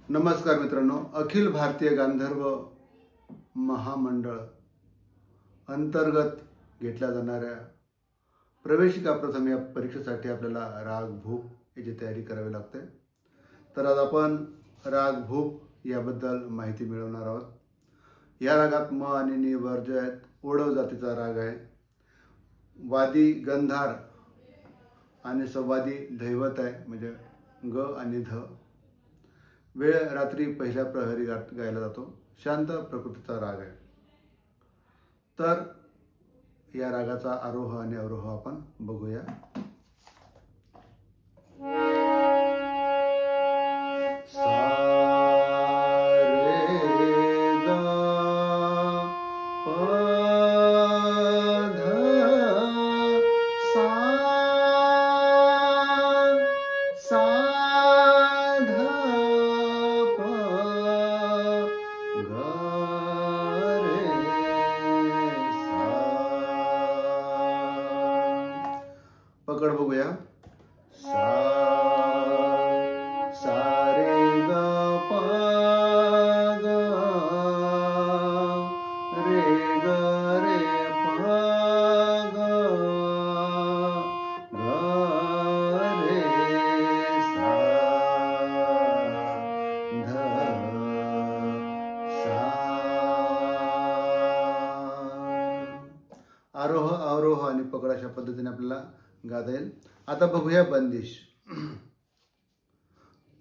नमस्कार मित्रांनो, अखिल भारतीय गांधर्व महामंडळ अंतर्गत घेतल्या जाणाऱ्या प्रवेशिका प्रथम या परीक्षेसाठी आपल्याला राग भूप याची तयारी करावी लागते। तर आज आपण राग भूप याबद्दल माहिती मिळवणार आहोत। या रागात म आणि नि वर्ज आहेत। ओढव जातीचा राग आहे। वादी गंधार आणि संवादी दैवत आहे, म्हणजे ग आणि ध। वेळ रात्री पहिल्या प्रहरी गायला जातो। शांत प्रकृतीचा राग आहे। तर या रागाचा आरोह आणि अवरोह आपण बघूया। सा रे ग प ध सा सा ध प ग रे सा। पकड बघूया। सा सा रे ग प ग रे ग रे प ग ग रे सा ध सा। आरोह अवरोह आणि पकड अशा पद्धतीने आपल्याला गाता येईल। आता बघूया बंदिश।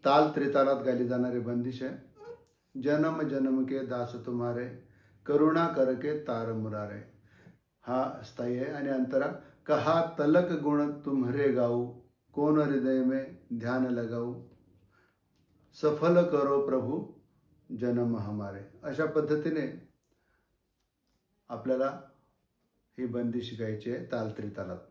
ताल त्रितालात गायली जाणारी बंदिश आहे। जन्म जन्म के दास तुम्हारे, करुणा करके तार मुरारे। हा स्थायी आहे आणि अंतरा। कहा तलक गुण तुम्हारे गाऊ, कोन हृदय में ध्यान लगाऊ, सफल करो प्रभु जन्म हमारे। अशा पद्धतीने आपल्याला ही बंदिश गायची आहे ताल त्रितालात।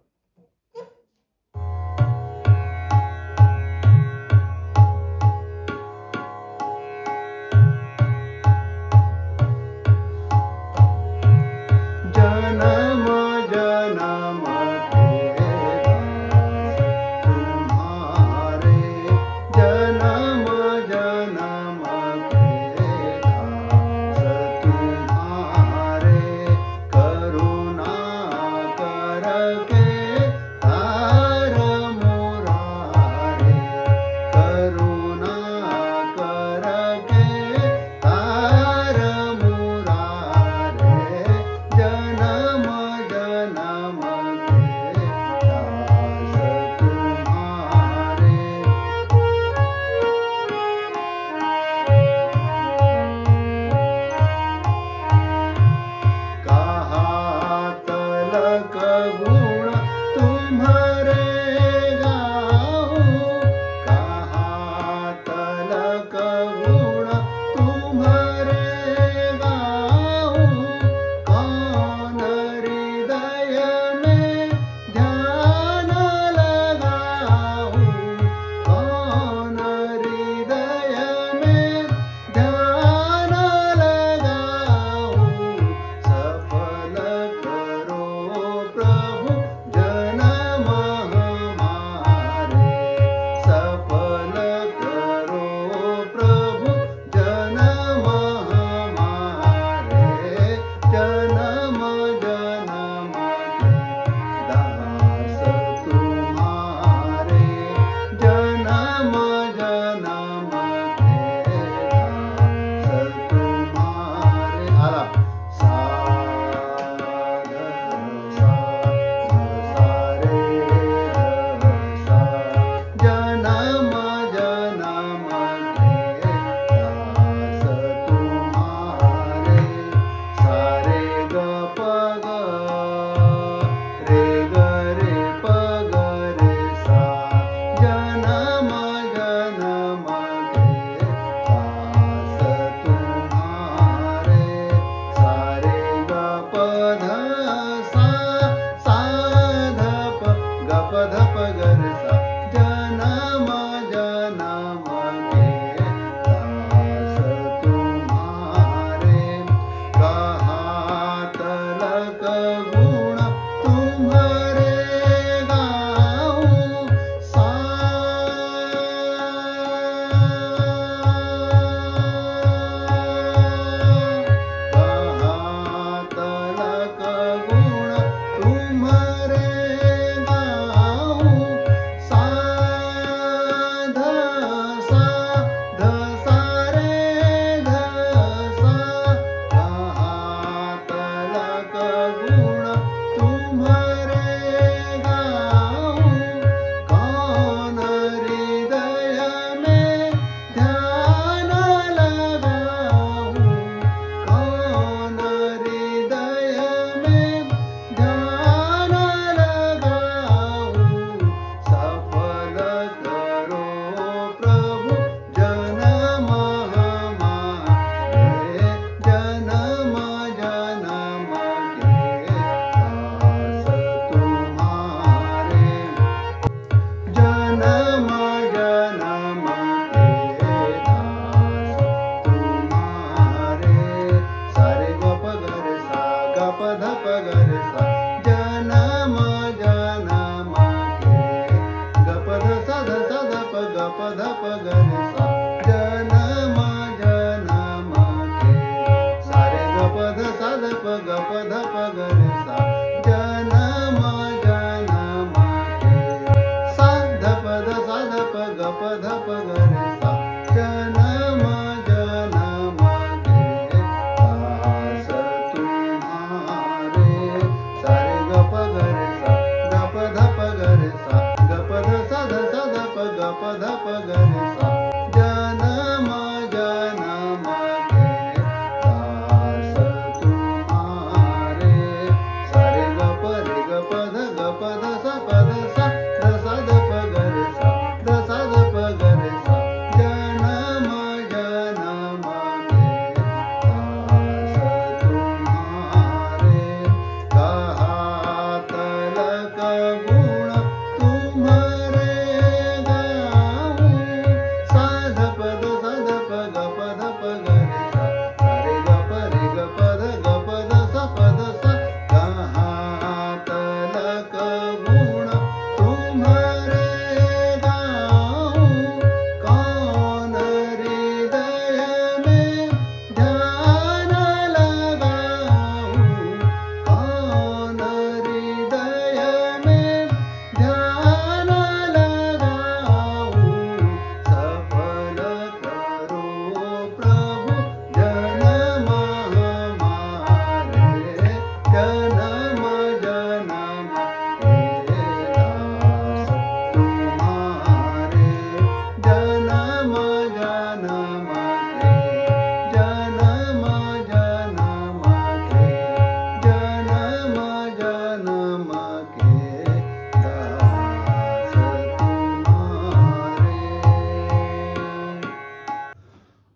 जन्म जन्म के दास तुम्हारे, जन्म जन्म के दास तुम्हारे, करुणा करके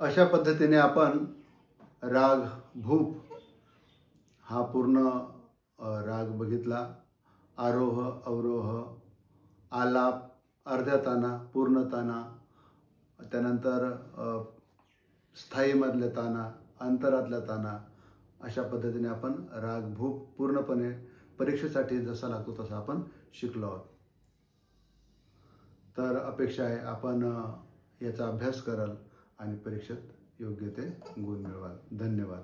अशा पद्धतीने आपण राग भूप हा पूर्ण राग बघितला. आरोह, अवरोह, आलाप, अर्ध्या ताना, पूर्ण ताना, त्यानंतर स्थायीमधल्या ताना, अंतरातल्या ताना, अशा पद्धतीने आपण राग भूप पूर्णपणे परीक्षेसाठी जसा लागतो तसा आपण शिकलो आहोत. तर अपेक्षा आहे आपण याचा अभ्यास कराल आणि परीक्षेत योग्य ते गुण मिळवाल. धन्यवाद.